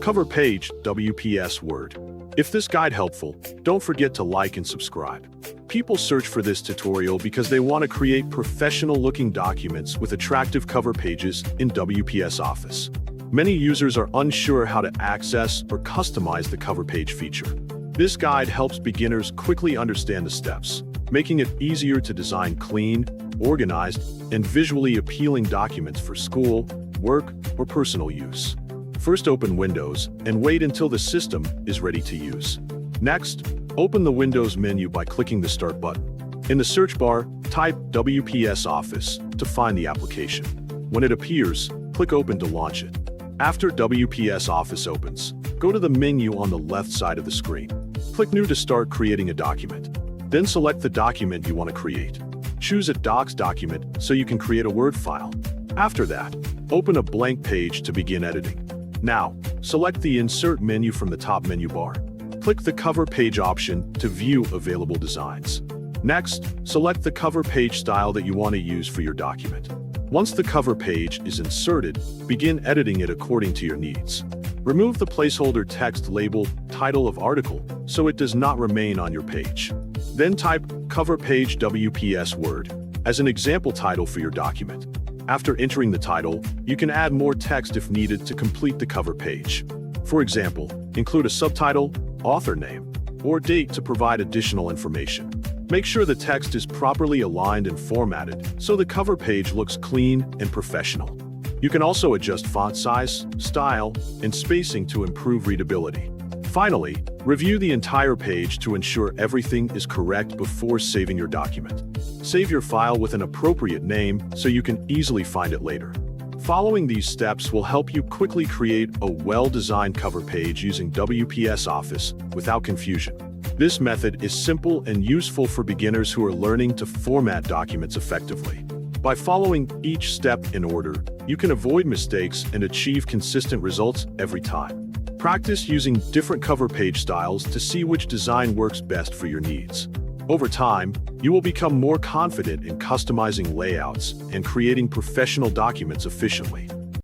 Cover Page WPS Word. If this guide helpful, don't forget to like and subscribe. People search for this tutorial because they want to create professional-looking documents with attractive cover pages in WPS Office. Many users are unsure how to access or customize the cover page feature. This guide helps beginners quickly understand the steps, making it easier to design clean, organized, and visually appealing documents for school, work, or personal use. First, open Windows and wait until the system is ready to use. Next, open the Windows menu by clicking the Start button. In the search bar, type WPS Office to find the application. When it appears, click Open to launch it. After WPS Office opens, go to the menu on the left side of the screen. Click New to start creating a document. Then select the document you want to create. Choose a Docs document so you can create a Word file. After that, open a blank page to begin editing. Now, select the Insert menu from the top menu bar. Click the Cover Page option to view available designs. Next, select the cover page style that you want to use for your document. Once the cover page is inserted, begin editing it according to your needs. Remove the placeholder text labeled Title of Article so it does not remain on your page. Then type Cover Page WPS Word as an example title for your document. After entering the title, you can add more text if needed to complete the cover page. For example, include a subtitle, author name, or date to provide additional information. Make sure the text is properly aligned and formatted so the cover page looks clean and professional. You can also adjust font size, style, and spacing to improve readability. Finally, review the entire page to ensure everything is correct before saving your document. Save your file with an appropriate name so you can easily find it later. Following these steps will help you quickly create a well-designed cover page using WPS Office without confusion. This method is simple and useful for beginners who are learning to format documents effectively. By following each step in order, you can avoid mistakes and achieve consistent results every time. Practice using different cover page styles to see which design works best for your needs. Over time, you will become more confident in customizing layouts and creating professional documents efficiently.